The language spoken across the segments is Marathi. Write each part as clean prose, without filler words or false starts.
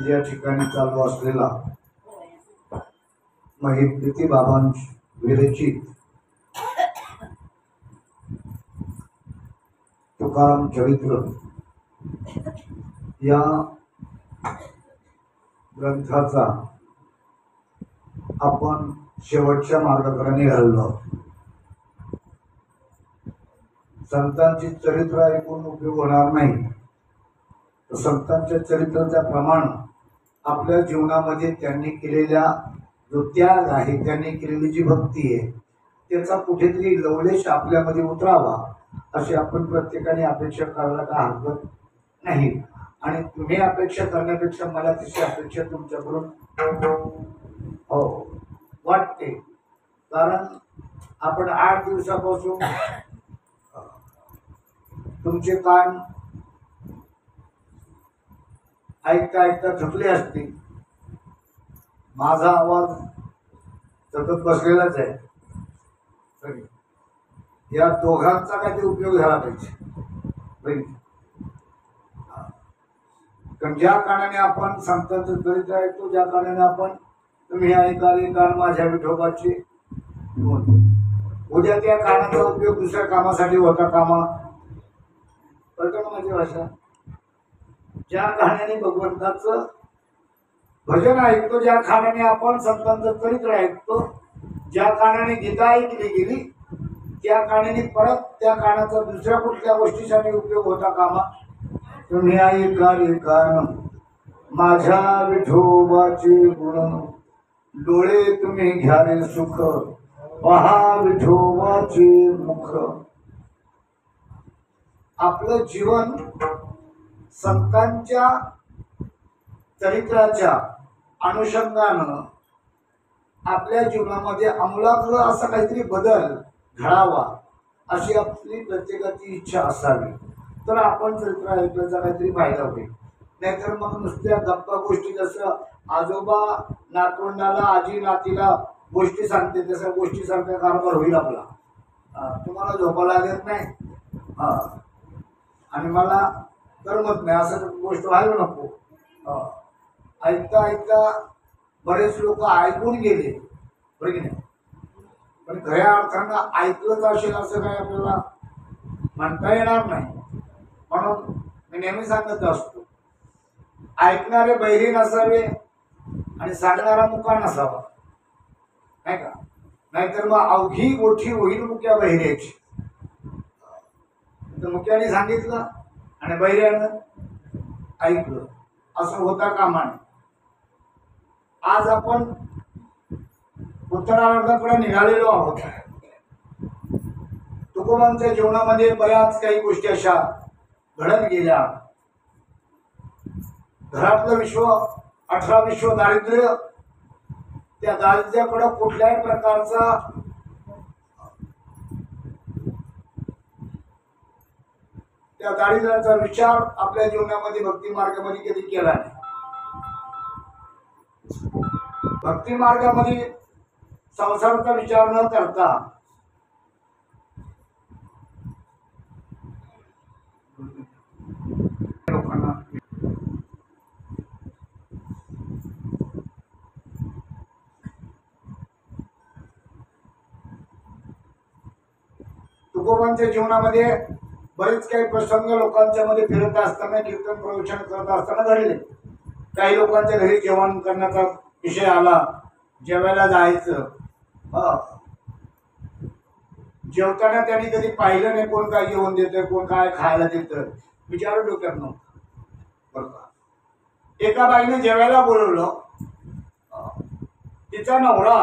या ठिकाणी चालू असलेला महिती बाबांची विरचित तुकाराम चरित्र या ग्रंथाचा आपण शेवटच्या मार्गाकडे निघालो. संतांची चरित्र ऐकून उपयोग होणार नाही. संतांच्या चरित्राचा प्रमाण आपल्या जीवनामध्ये त्यांनी केलेल्या जो त्याग आहे, त्यांनी केलेली जी भक्ती आहे, त्याचा कुठेतरी लवलेश आपल्यामध्ये उतरावा अशी आपण प्रत्येकाने अपेक्षा करायला काय हरकत नाही. आणि तुम्ही अपेक्षा करण्यापेक्षा मला तशी अपेक्षा तुमच्याकडून वाटते. कारण आपण 8 दिवसापासून तुमचे कान ऐकता ऐकता थकले असतील. माझा आवाज सतत बसलेलाच आहे. या दोघांचा काही उपयोग झाला पाहिजे. कारण ज्या कारणाने आपण संतांचं चरित्र ऐकतो, ज्या कारणाने आपण तुम्ही ऐकाले कान माझ्या विठोबाचे, उद्या त्या कानाचा उपयोग दुसऱ्या कामासाठी होता कामा. कळतं ना माझी भाषा? ज्या कारणाने भगवंताचं भजन ऐकतो, ज्या कारणाने आपण संतांचं चरित्र ऐकतो, ज्या कारणाने गीता ऐकली गेली, त्या कारणाने परत त्या कानाचा दुसऱ्या कुठल्या गोष्टीसाठी उपयोग होता कामा. तुम्ही ऐकाले कान माझ्या विठोबाचे गुण, डोळे तुम्ही घ्याले सुख, पहा विठोबाचे मुख. आपलं जीवन संतांच्या चरित्राच्या अनुषंगानं आपल्या जीवनामध्ये आमूलाग्र असा काहीतरी बदल घडावा अशी आपली प्रत्येकाची इच्छा असावी. तर आपण चरित्र ऐकण्याचा काहीतरी फायदा होईल. नाहीतर मग नुसत्या गप्पा गोष्टी, जसं आजोबा नातवंडाला, आजी नातीला गोष्टी सांगते, तसं गोष्टीसारखा कारभार होईल आपला. तुम्हाला झोपा लागत नाही आणि मला करमत नाही असं गोष्ट व्हायला नको. ऐकता ऐकता बरेच लोक ऐकून गेले, बरं की नाही? पण खऱ्या अर्थानं ऐकलंच असेल असं काय आपल्याला म्हणता येणार नाही. म्हणून मी नेहमी सांगत असतो, ऐकणारे बहिरे नसावे आणि सांगणारा मुका नसावा, नाही का? नाहीतर मग अवघी गोठी होईल मुक्या बहिऱ्याची. मुक्याने सांगितलं आणि बहिऱ्यानं ऐकलं असं होता कामा नये. आज आपण उत्तरार्धाकडे निघालेलो आहोत. तुकोबांच्या जीवनामध्ये बऱ्याच काही गोष्टी अशा घडत गेल्या. घरातलं विश्व, 18 विश्व दारिद्र्य, त्या दारिद्र्याकडे कुठल्याही प्रकारचा त्या दारिद्र्याचा विचार आपल्या जीवनामध्ये भक्ती मार्गामध्ये कधी केला नाही. भक्ती मार्गामध्ये संसाराचा विचार न करता लोकांना तुकोबांच्या जीवनामध्ये बरेच काही प्रसंग लोकांच्या मध्ये फिरत असताना, कीर्तन प्रवचन करत असताना घडले. काही लोकांच्या घरी जेवण करण्याचा विषय आला, जेवायला जायचं. जेवताना त्यांनी कधी पाहिलं नाही कोण काय जेवण देतं, कोण काय खायला देतं, विचार डोक्यात नव्हता. एका बाईने जेवायला बोलवलं. तिचा नवरा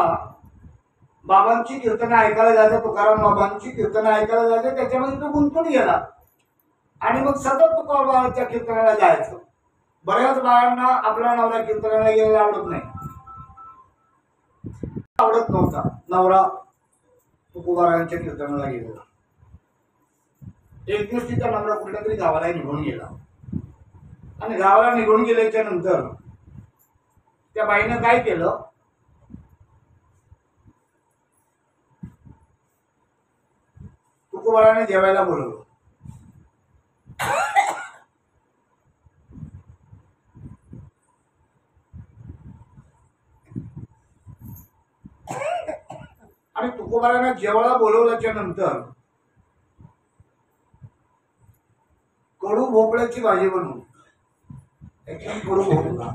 बाबांची कीर्तनं ऐकायला जायचं, तुकाराम बाबांची कीर्तनं ऐकायला जायचं, त्याच्यामध्ये तो गुंतून गेला आणि मग सतत तुकाराम बाबांच्या कीर्तनाला जायचं. बऱ्याच बायांना आपला नवरा कीर्तनाला गेलेला आवडत नाही, आवडत नव्हता नवरा तुकोबारायांच्या कीर्तनाला गेलेला. एक दिवस तिचा नवरा कुठल्या तरी गावाला निघून गेला आणि गावाला निघून गेल्याच्या नंतर त्या बाईनं काय केलं, तुकोबाराने जेवायला बोलवलं. आणि तुकोबारांना जेवायला बोलवल्याच्या नंतर कडू भोपळ्याची भाजी बनवली. एकदम कडू भोपळा.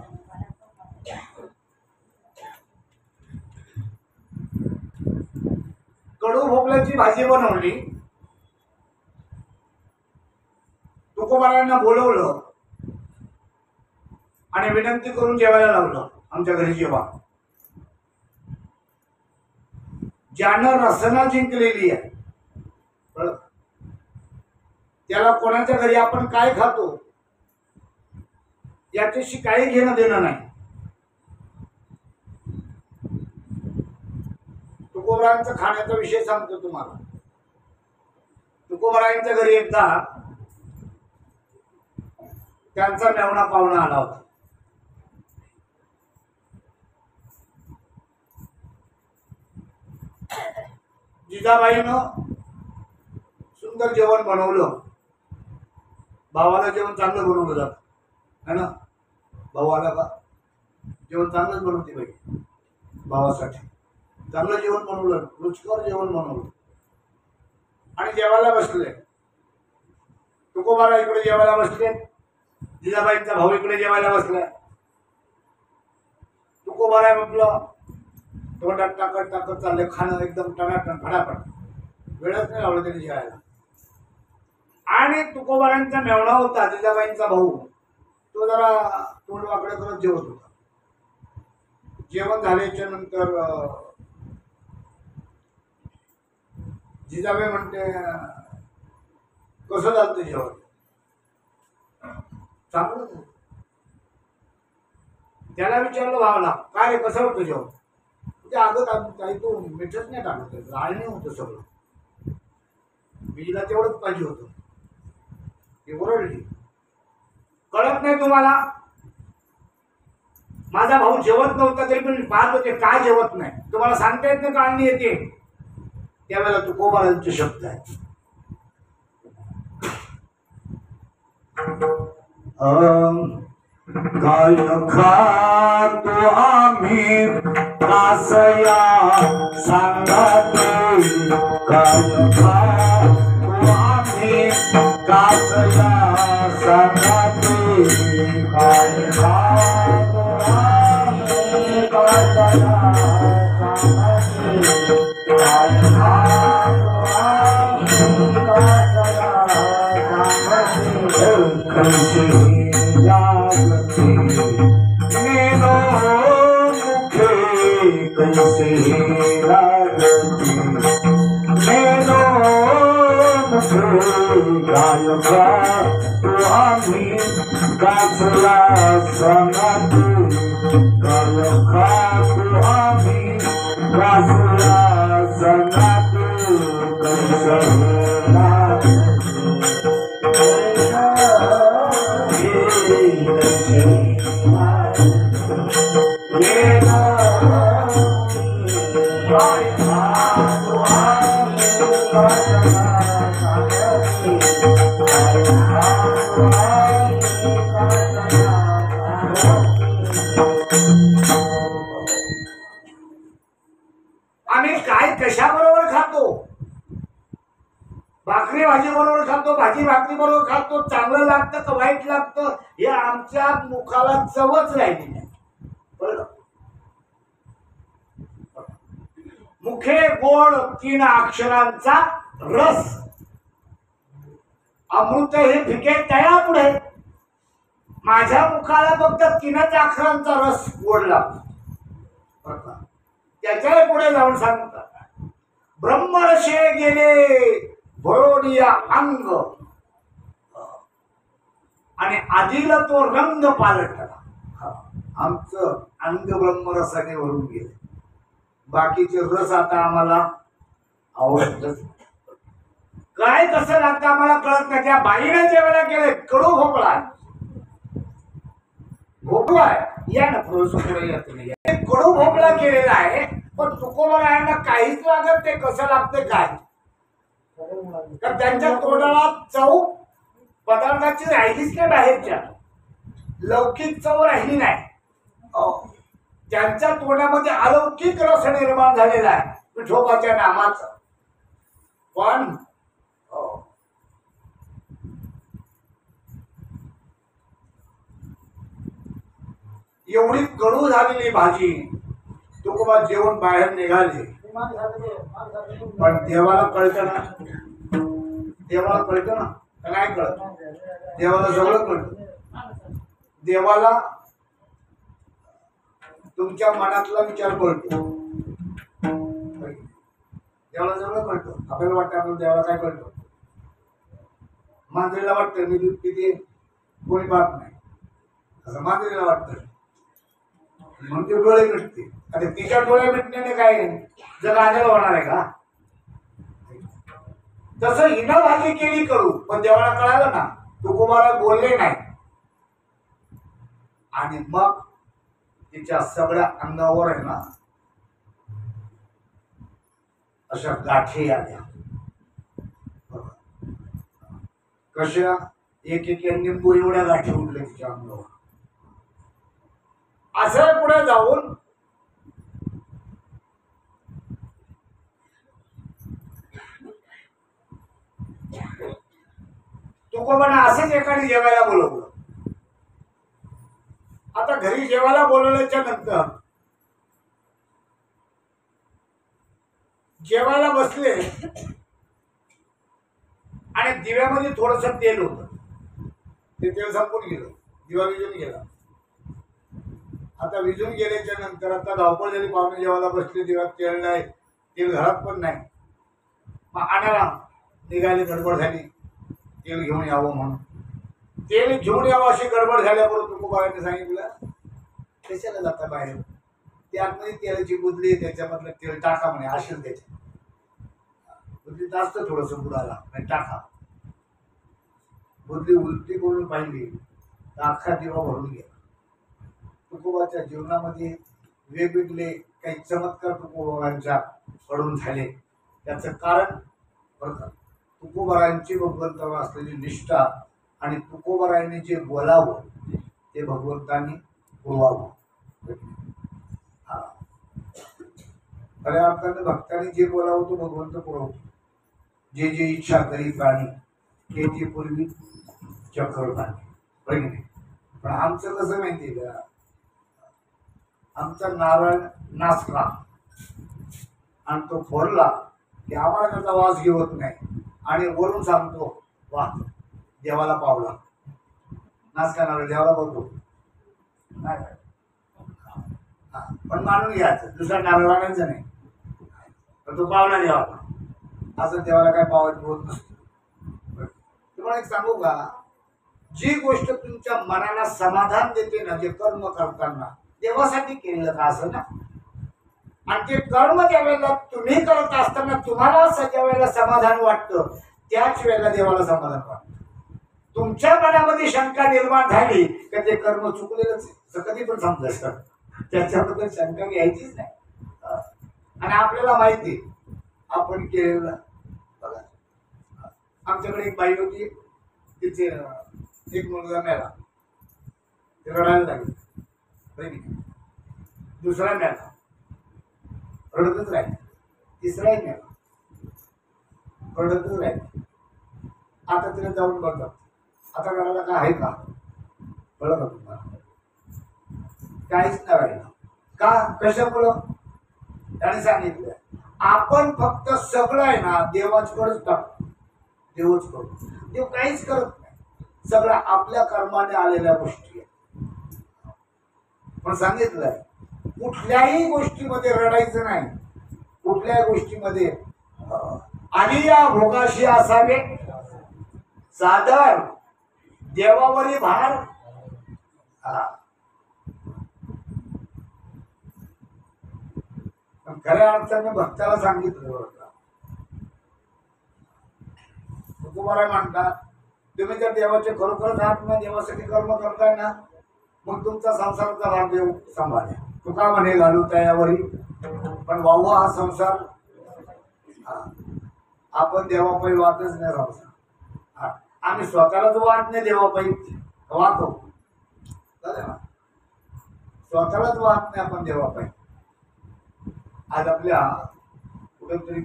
कडू भोपळ्याची भाजी बनवली. तुकोबारांना बोलवलं आणि विनंती करून जेवायला लावलं. आमच्या घरी जेवा. ज्यानं रसना जिंकलेली आहे त्याला कोणाच्या घरी आपण काय खातो याच्याशी काही घेणं देणं नाही. तुकोबारांचा खाण्याचा विषय सांगतो तुम्हाला. तुकोबारांच्या घरी एकदा त्यांचा मेवणा पाहुणा आला होता. जिजाबाईनं सुंदर जेवण बनवलं. भावाला जेवण चांगलं बनवलं जातं है ना. भाऊ आला का जेवण चांगलंच बनवते बाई. भावासाठी चांगलं जेवण बनवलं, रुचकर जेवण बनवलं आणि जेवायला बसले. तुकोबारा इकडे जेवायला बसले, जिजाबाईंचा भाऊ इकडे जेवायला बसलाय. तुकोबारा म्हटलं तोंडात टाकत टाकत चाललंय खाणं एकदम टनाटन फटाफट. वेळच नाही लावलं त्यांनी जेवायला. आणि तुकोबारांचा मेवणा होता जिजाबाईंचा भाऊ, तो जरा तोंड वाकडे करत जेवत होता. जेवण झाल्याच्या नंतर जिजाबाई म्हणते कसं झालं जेवण. चांगलं. त्याला विचारलं भावाला काय रे कसं होतं जेवण. ते अगं काही तो मिठच नाही टाकत, आळणी होतं सगळं. बीजला तेवढंच पाहिजे होतं. ते ओरडली. कळत नाही तुम्हाला. माझा भाऊ जेवत नव्हता तरी पण पाहत होते काय जेवत नाही. तुम्हाला सांगता येत नाही काळणी येते. त्यावेळेला तुकोबारांचे शब्द आहेत. काय खातो आम्ही कासया सांगते. काय खातो आम्ही कासया सांगते. काय खातो आम्ही कासया सांगते. काय खातो आम्ही कासया सांगते. कैसे जागते नीनो मुखे कैसे लागते नीनो मुखे गायका तो आम्ही गाजला सांगते. गायका तो आम्ही गाजला सांगते. कैसे आम्ही काय कशाबरोबर खातो. भाकरी भाजी बरोबर खातो, भाजी भाकरी बरोबर खातो. चांगलं लागतं का वाईट लागतं हे आमच्या मुखाला चवच राहिली नाही. बरोबर. मुखे गोड 3 अक्षरांचा रस. अमृत हे फिके तया पुढे. माझ्या मुखाला फक्त 3च अक्षरांचा रस गोड लागतो. त्याच्या पुढे जाऊन सांगतात ब्रह्मरशे गेले भरोडिया अंग आणि आधीला तो रंग पालटला. आमचं अंग ब्रह्मरसाने भरून गेले. बाकीचे रस आता आम्हाला आवडतच. काय कसं लागतं आम्हाला कळत नाही. त्या बाईने जेवायला केले कडू भोपळा. भोपळा आहे या ना पुढे येत कडू भोपळा केलेला आहे. पण तुकोबारायांना काहीच लागत ते कसं लागते काय. तर त्यांच्या तोंडाला चव पदार्थाची राहिलीच नाही. बाहेरच्या लौकिक चव राहिली नाही. त्यांच्या तोंडामध्ये अलौकिक रस निर्माण झालेला आहे. विठोबाच्या नामाचं. पण एवढी कडू झालेली भाजी तुकोबा जेवण बाहेर निघाले. पण देवाला कळतं ना, देवाला कळतं ना का नाही कळत? देवाला सगळं कळतं. देवाला तुमच्या मनातला विचार कळतो. देवाला सगळं कळतं. आपल्याला वाटतं आपल्याला देवाला काय कळतं? मांजरीला वाटतं मी दूध पिते कोणी पाहत नाही, असं मांजरीला वाटतं. म्हणून ते डोळे मिटते. आता तिच्या डोळे मिटण्याने काय जग आलेलं होणार आहे का? तसं हिनं भाजी केली करू, पण देवाला कळालं ना, तुकोबाला बोलले नाही. आणि मग तिच्या सगळ्या अंगावर आहे ना अशा गाठी आल्या. कशा? एक एक निंबू एवढ्या गाठी उठल्या तिच्या अंगावर. असं पुढे जाऊन तुकोबाने असंच एकाने जेवायला बोलवलं. आता घरी जेवायला बोलवल्याच्या नंतर जेवायला बसले आणि दिव्यामध्ये थोडस तेल होतं. ते तेल संपून गेलं, दिवा विजून गेला. आता विजून गेल्याच्या नंतर आता धावपळ झाली. पाहुणे जेवायला बसले, दिव्यात तेल नाही, तेल घरात पण नाही. मग आणायला निघाली, गडबड झाली तेल घेऊन यावं म्हणून. तेल घेऊन यावं अशी गडबड झाल्याबरोबर तुकोबाने सांगितलं कशाला जाता बाहेर, ते आतमध्ये तेलाची बुदली, त्याच्यामधलं तेल टाका म्हणे. असेल त्याच्या बुदली जास्त थोडस बुडाला नाही टाका. बुदली उलटी करून पाहिली तर अख्खा दिवा भरून गेला. तुकोबाच्या जीवनामध्ये वेगवेगळे काही चमत्कार तुकोबांच्या कडून झाले. त्याचं कारण बरं का, तुकोबारायांची भगवंतावर असलेली निष्ठा आणि तुकोबारायांनी जे बोलावं ते भगवंतांनी पुरवावं. खऱ्या अर्थाने भक्तांनी जे बोलावं तो भगवंत पुरवतो. जे जे इच्छा करी प्राणी ते ते पूर्वी चक्र प्राणी. पण आमचं कसं माहितीये का, आमचा नारळ नाचला आणि तो फोडला की आम्हाला त्याचा वास घेवत नाही आणि वरून सांगतो वा देवाला पावला. नाचका नारळ देवाला पावतो नाही, पण मानून घ्यायचं. दुसरा नारळ आणायचं नाही, पण तो पावला देवाला. असं देवाला काय पावायचं होत नसतं. तुम्हाला एक सांगू का, जी गोष्ट तुमच्या मनाला समाधान देते ना, जे कर्म करताना देवासाठी केलेलं का असं ना, आणि ते कर्म ज्या वेळेला तुम्ही करत असताना तुम्हाला ज्या वेळेला समाधान वाटतं त्याच वेळेला देवाला समाधान वाटतं. तुमच्या मनामध्ये शंका निर्माण झाली का ते कर्म चुकलेलंच आहे, कधी पण समजायचं. त्याच्याबद्दल शंका घ्यायचीच नाही. आणि आपल्याला माहिती आपण केलेलं. बघा, आमच्याकडे एक बाई होती, तिचे एक मुलगा मेला, ते रडायला लागले. दुसरा मेला, रडतच राहिला. तिसराही मेला, रडतच राहिला. आता तिला जाऊन बघतात, आता रडायला काय आहे का? कळलं का तुम्हाला? काहीच नाही राहिलं. का? कशामुळं? त्याने सांगितलं आपण फक्त सगळं आहे ना देवाचकडेच टाकतो. देवच करतो, देव काहीच करत नाही. सगळं आपल्या कर्माने आलेल्या गोष्टी आहेत. पण सांगितलंय कुठल्याही गोष्टीमध्ये रडायचं नाही. कुठल्याही गोष्टीमध्ये आणि या भोगाशी असावे सादर देवावरी भार. खऱ्या अर्थाने भक्ताला सांगितलं होतं, तुकोबाराय म्हणतात तुम्ही जर देवाचे खरोखरच आहात ना, देवासाठी कर्म करताय ना, मग तुमचा संसाराचा भाग देव सांभाळा. तुका म्हणे घालू त्यावरी, पण वाहू हा संसार. आपण देवापायी वाटच नाही संसार. आम्ही स्वतःलाच वाट नाही देवापायी वाहतो. स्वतःलाच वाहत नाही आपण देवापायी. आज आपल्या कुठेतरी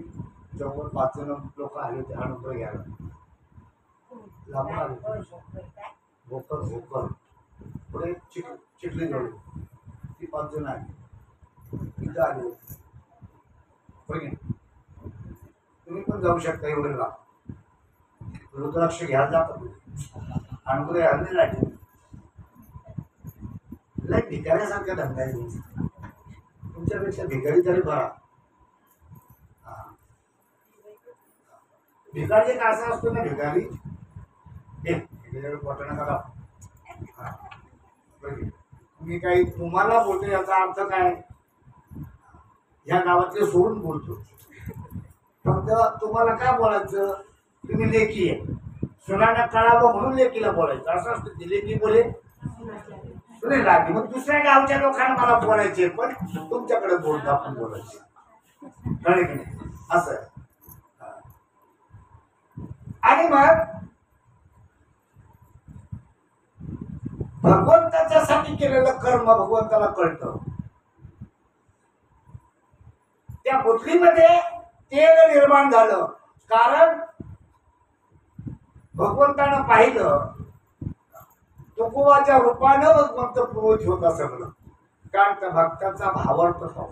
जवळ 5 जण लोक आले होते हा नंबर घ्यायला. लांबून आले भोकर भोकर पुढे चिखली जवळ ती 5 जण आली तिथं आले होते. तुम्ही पण जाऊ शकता एवढे लांब. रुद्राक्ष घ्या जाता अनुभव हल्ले लागले. लय भिकाऱ्यासारखा धंदा आहे तुमच्यापेक्षा भिकारी तरी बरा. भिकारी एक असा असतो ना भिकारी पोटाने करा. मी काही तुम्हाला बोलतो याचा अर्थ काय ह्या गावातले सोडून बोलतो. फक्त तुम्हाला काय बोलायचं तुम्ही लेखी आहे सुनाना कळावं म्हणून लेखीला बोलायचं असं असतं. ते लेखी बोले सुने लागली मग दुसऱ्या गावच्या लोकांना मला बोलायचे पण तुमच्याकडे बोलतो आपण बोलायचे कळले की नाही असं. आणि मग भगवंताच्यासाठी केलेलं कर्म भगवंताला कळतं. त्या बुद्धीमध्ये तेल निर्माण झालं कारण भगवंतानं पाहिलं तुकोबाच्या रूपानं भगवंत पुरोहित होता सगळं. कारण त्या भक्ताचा भावार्थ होता.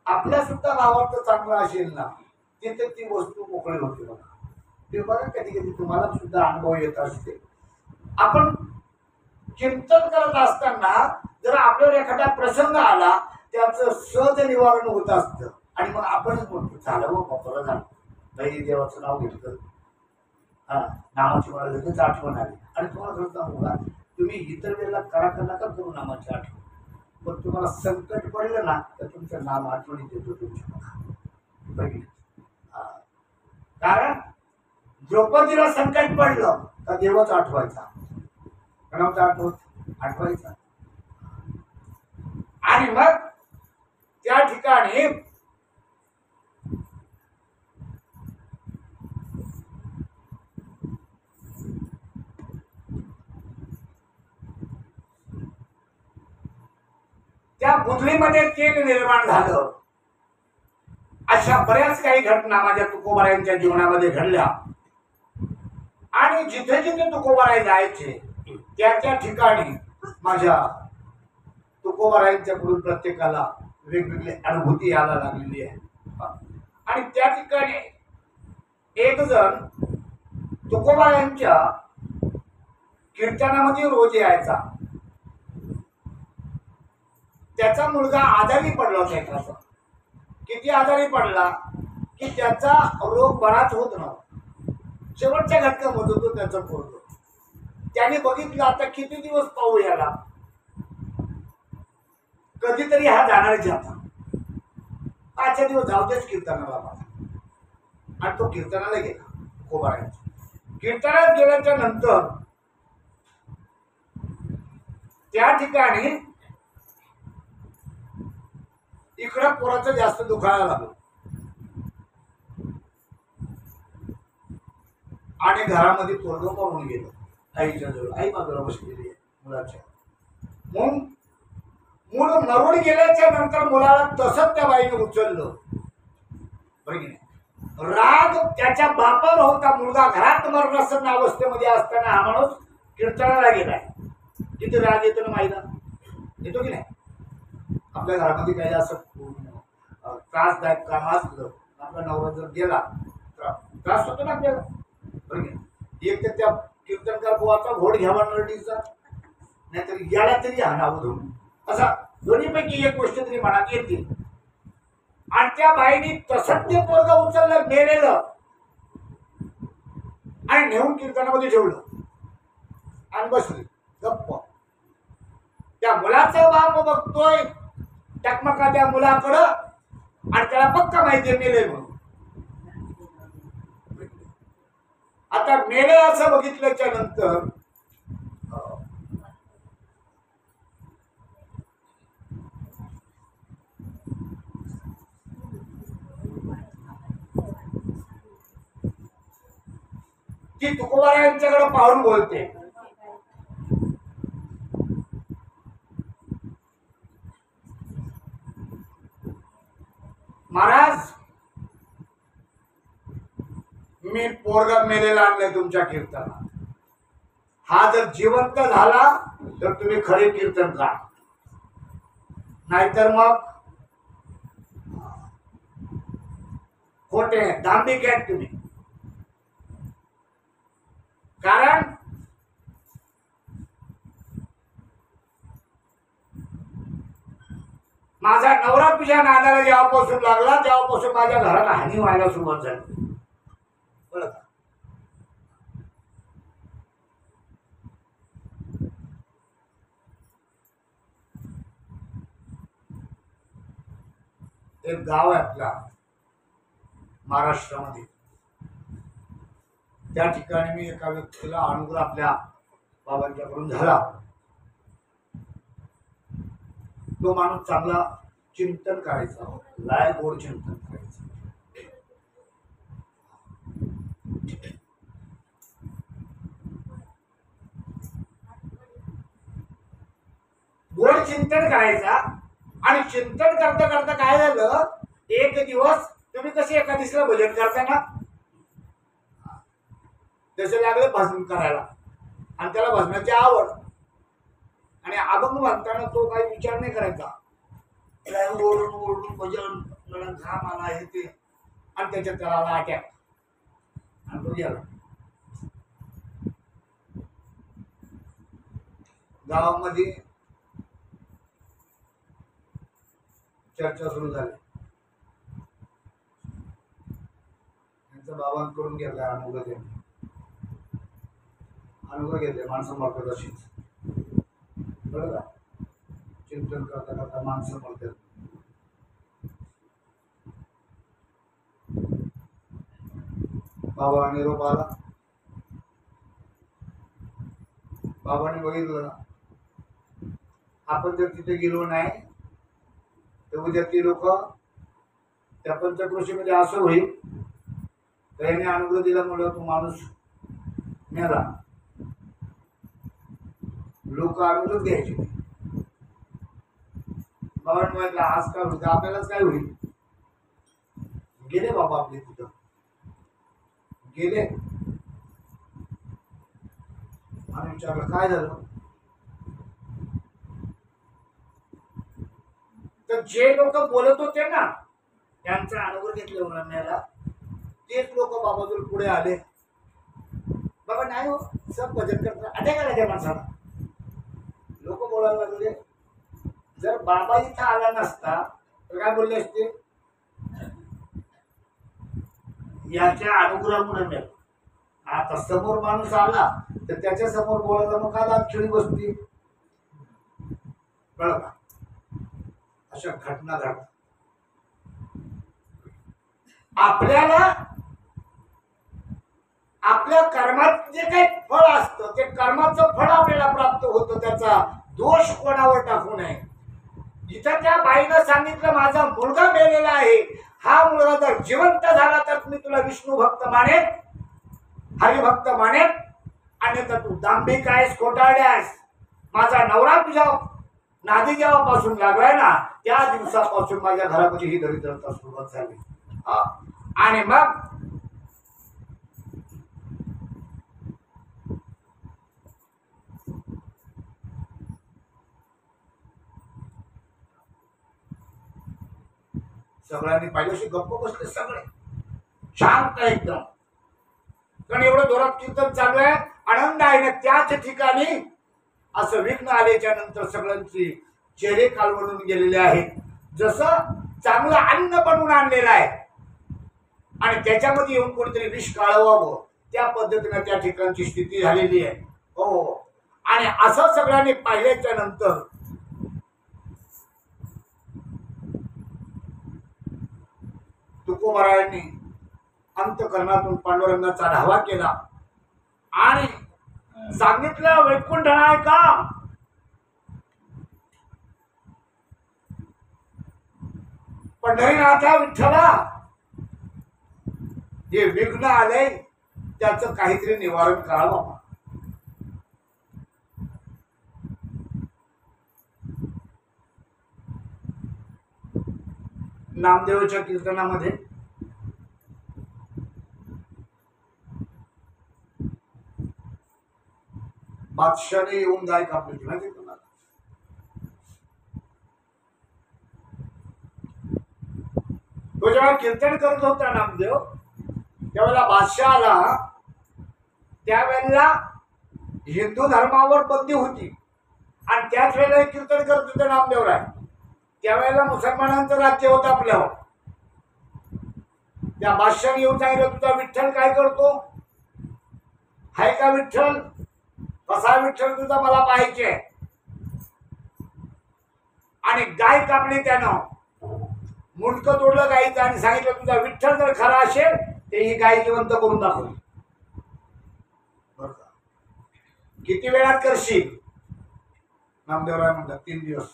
आपल्या सुद्धा भावार्थ चांगला असेल ना तिथे ती वस्तू मोकळी होती. बघा ते बघा कधी कधी तुम्हाला सुद्धा अनुभव येत असते. आपण चिंतन करत असताना जर आपल्यावर एखादा प्रसंग आला त्याचं सहज निवारण होत असतं आणि मग आपणच म्हणतो झालं व बरं झालं बाई देवाचं नाव घेतलं नामाची मला लगेच आठवण आली. आणि तुम्हाला खरं सांगू का तुम्ही इतर वेळेला करा नका करू नामाची आठवण पण तुम्हाला संकट पडलं ना तर तुमचं नाम आठवणीत येतो तुमच्या बघितलं. कारण द्रौपदीला संकट पडलं तर देवच आठवायचा आठवायचा. आणि मग त्या ठिकाणी त्या बुधवीमध्ये तेल निर्माण झालं. अशा बऱ्याच काही घटना माझ्या तुकोबारायांच्या जीवनामध्ये घडल्या. आणि जिथे जिथे तुकोबाराय जायचे त्या त्या ठिकाणी माझ्या तुकोबारायांच्याकडून प्रत्येकाला वेगवेगळी अनुभूती यायला लागलेली आहे. आणि त्या ठिकाणी एक जण तुकोबारायांच्या कीर्तनामध्ये रोज यायचा. त्याचा मुलगा आजारी पडला होता एखादा. किती आजारी पडला की त्याचा रोग बराच होत नव्हता. शेवटच्या घटकामध्ये तो त्याचा पोरग. त्याने बघितलं आता किती दिवस पाहू याला कधीतरी हा जाणारच आता 5 दिवस जाऊ देच कीर्तनाला मला. आणि तो कीर्तनाला गेला कोबारायचा. कीर्तनात गेल्याच्या नंतर त्या ठिकाणी इकडं पोराचं जास्त दुखायला लागलं आणि घरामध्ये पोरग पळून गेलं आईच्या जवळ. आई बाजूला बसलेली आहे मुलाच्या. मग मूल मरून गेल्याच्या नंतर मुलाला तसंच त्या बाईने उचललं. बरं की नाही राग त्याच्या बापावर होता. मुलगा घरात मरणासन्न अवस्थेमध्ये असताना हा माणूस कीर्तनाला गेलाय. किती राग येतो ना माहिती येतो की नाही. आपल्या घरामध्ये काही असं त्रासदायक काम असलं आपला नवरा जर गेला त्रास होतो ना आपल्याला. एक तर त्या कीर्तनकार बुवाचा घोड घ्यावा नरडीचा नाहीतर याला तरी हाणावं धरून असा दोन्हीपैकी एक गोष्ट तरी मनात येते. आणि त्या बाईने तसंच ते पोरग उचललं मेलेलं आणि नेऊन कीर्तनामध्ये ठेवलं आणि बसले गप्प. त्या मुलाचा बाप बघतोय टकमका त्या मुलाकडं आणि त्याला पक्का माहिती मेले म्हणून. आता मेले असं बघितल्याच्या नंतर ती तुकोबारायांच्याकडे पाहून बोलते. महाराज तुम्ही पोरगा मेलेला आणलंय तुमच्या कीर्तनात, हा जर जिवंत झाला तर तुम्ही खरे कीर्तनकार, नाहीतर मग खोटे दांभिक आहेत तुम्ही. कारण माझा नवरा तुझ्या नादाला जेव्हापासून लागला तेव्हापासून माझ्या घराला हानी व्हायला सुरुवात झाली. बरं का? एक गाव आहे आपला महाराष्ट्रामध्ये, त्या ठिकाणी मी एका व्यक्तीला अनुग्रह आपल्या बाबांच्याकडून झाला. तो माणूस चांगला चिंतन करायचा, लाय गोड चिंतन करायचं. गोड चिंतन करायचा. आणि चिंतन करता करता काय झालं, एक दिवस तुम्ही कसे एका दिवसाला भजन करता ना, तसे लागले भजन करायला. आणि त्याला भजनाची आवड, आणि अभंग म्हणताना तो काही विचार नाही करायचा, ओरडून ओरडून भजन, मला घाम आला हे ते, आणि त्याच्यात त्याला आला अटॅक आणि तो गेला. गावामध्ये चर्चा सुरू झाली. त्यांच्या बाबांकडून घेतलाय अनुग्रह घेतले माणसं मरतात अशीच. बरं का? चिंतन करता करता माणसं मरतात. बाबा निरोप आला. बाबाने बघितलं आपण जर तिथे गेलो नाही तर उद्या ती लोक त्या पंचक्रोशीमध्ये असं होईल, त्याने अनुग्रह दिल्यामुळे तो माणूस मेला. लोक अनुग्रह द्यायचे. बाबांनी म्हटलं आज काय होतं, आपल्यालाच काय होईल. गेले बाबा आपले तिथं गेले आणि विचारलं काय झालं. तर जे लोक बोलत होते ना त्यांचा अनुभव घेतले उन्हाळ्याला, तेच लोक बाबाजवळ पुढे आले. बाबा नाही हो, सब भजन करतात अटॅक आला त्या माणसाला. लोक बोलायला लागले, जर बाबा इथं आला नसता तर काय बोलले असते, याच्या अनुग्रहामुळे मिळेल. आता समोर माणूस आला तर त्याच्या समोर बोलायला मग काय खिळी बसती. कळलं का? अशा घटना घडतात. आपल्याला आपल्या कर्मात जे काही फळ असतं ते कर्माचं फळ आपल्याला प्राप्त होतं, त्याचा दोष कोणावर टाकू नये. जिथं त्या बाईनं सांगितलं माझा मुलगा मेलेला आहे, हा मुलगा जर जिवंत झाला तर मी तुला विष्णू भक्त मानेन, हरिभक्त मानेन, आणि तर तू दांभिक आहेस, खोटारडे आहेस. माझा नवरा तुझ्या नादी जेव्हापासून लागलाय ना त्या दिवसापासून माझ्या घरामध्ये ही दरिद्रता सुरुवात झाली. आणि मग सगळ्यांनी पाहिल्याशी गप्प बसले, सगळे शांत एकदम. कारण एवढं जोरात कीर्तन चालू आहे, आनंद आहे ना. त्याच ठिकाणी असं विघ्न आल्याच्या नंतर सगळ्यांची चेहरे कालवडून गेलेले आहेत. जसं चांगलं अन्न बनवून आणलेलं आहे आणि त्याच्यामध्ये येऊन कोणीतरी विष काळवावं, त्या पद्धतीने त्या ठिकाणची स्थिती झालेली आहे. हो, आणि असं सगळ्यांनी पाहिल्याच्या नंतर तुकोबारायांनी अंतकरणातून पांडुरंगाचा धावा केला आणि सांगितलं, वैकुंठ आहे का, पंढरीनाथा विठ्ठला, जे विघ्न आले त्याचं काहीतरी निवारण करावं. नामदेवाच्या कीर्तनामध्ये बादशाने येऊन गाय कापली होती माहिती आहे तुम्हाला? तो जेव्हा कीर्तन करत होता नामदेव, त्यावेळेला बादशाह आला. त्यावेळेला हिंदू धर्मावर बंदी होती आणि त्याच वेळेला हे कीर्तन करत होते नामदेवराय. त्यावेळेला मुसलमानांचं राज्य होतं आपल्यावर. त्या बादशाने येऊन सांगितलं, तुझा विठ्ठल काय करतो, हाय का विठ्ठल, कसा विठ्ठल तुझा मला पाहायचे. आणि गाय कापली त्यानं, मुंडकं तोडलं गायीचं आणि सांगितलं, तुझा विठ्ठल जर खरा असेल ते ही गाय जिवंत करून दाखवली. किती वेळात करशील? नामदेवराय म्हणतात 3 दिवस.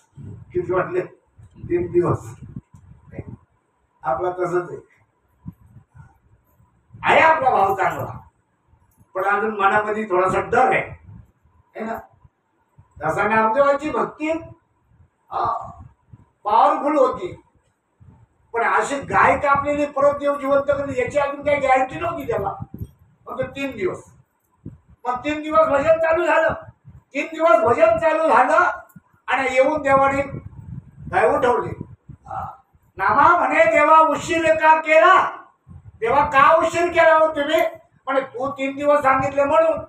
किती वाटले? 3 दिवस. आपला तसंच आहे आपला भाव चांगला, पण अजून मनामध्ये थोडासा डर आहे ना. तसा नामदेवाची भक्ती पॉवरफुल होती, पण अशी गाय कापलेली परत देव जिवंत करणे याची अजून काही गॅरंटी नव्हती त्याला. फक्त 3 दिवस. मग 3 दिवस भजन चालू झालं. 3 दिवस भजन चालू झालं आणि येऊन देवाने गाय उठवली. नामा म्हणे, देवा उशीर का केला? देवा का उशीर केला हो तुम्ही? म्हणे तू 3 दिवस सांगितले म्हणून.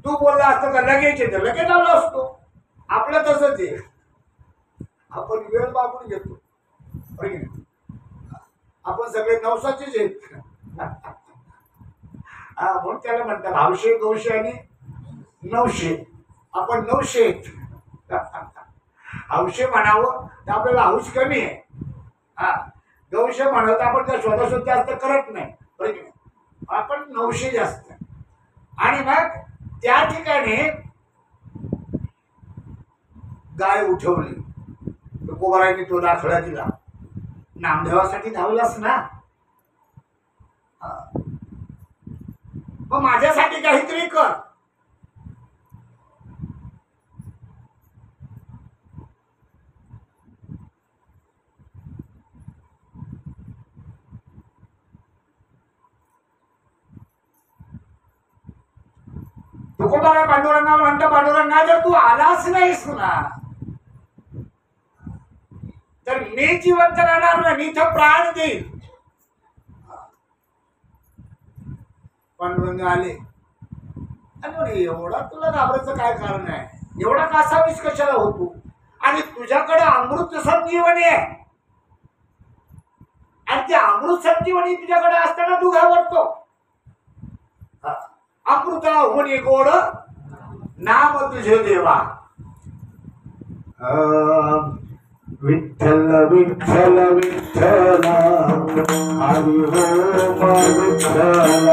तू बोलला असतं का लगेच येतं, लगेच आलो असतो. आपलं तसंच आहे, आपण वेळ बाबून घेतो. आपण सगळे नवसाचेच आहेत. म्हणून त्याला म्हणतात हौशे, गौशे आणि नवशे. आपण 900 आहेत. हौशे म्हणावं तर आपल्याला हौश कमी आहे. गौशे म्हणावं तर आपण त्या शोधाशोध जास्त करत नाही. आपण 900 जास्त. आणि मग त्या ठिकाणी गाय उठवली. तुकोबारायांनी तो दाखला दिला. नामदेवासाठी धावलास ना, मग माझ्यासाठी काहीतरी कर. तुकोबारा पांडुरंगा म्हणतो, पांडुरंगा जर तू आलाच नाहीस ना तर मी जिवंत राहणार ना, मी इथं प्राण देईल. पांडुरंग आले आणि एवढा तुला घाबरायचं काय कारण आहे? एवढा कासावीस कशाला होतो? आणि तुझ्याकडे अमृत संजीवनी आहे आणि ते अमृत संजीवनी तुझ्याकडे असताना तू घाबरतो. अमृता होणे गोड नाम तुझे देवा. विठ्ठल विठ्ठल विठ्ठल हरी ओम विठ्ठल.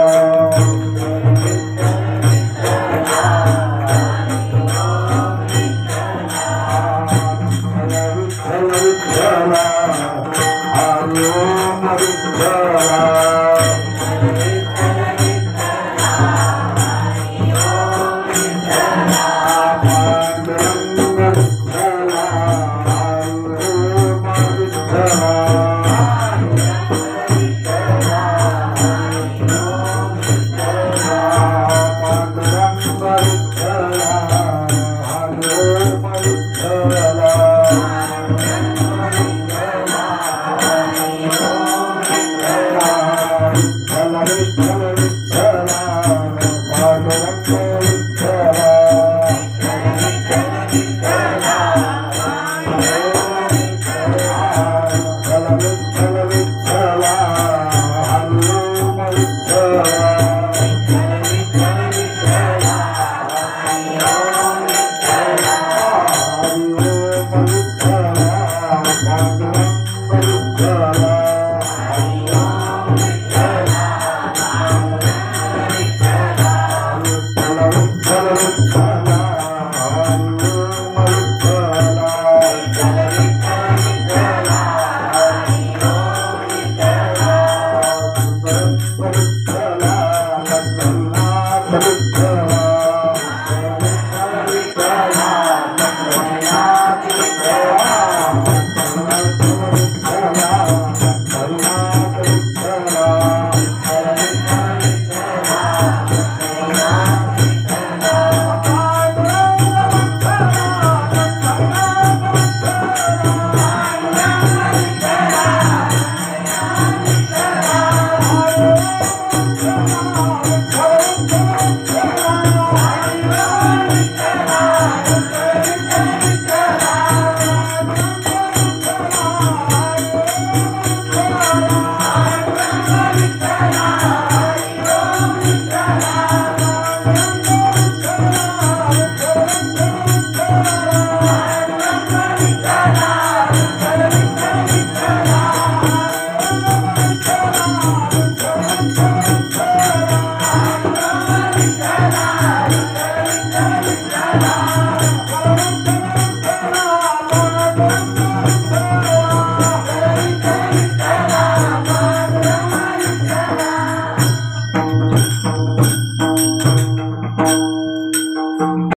विठ्ठला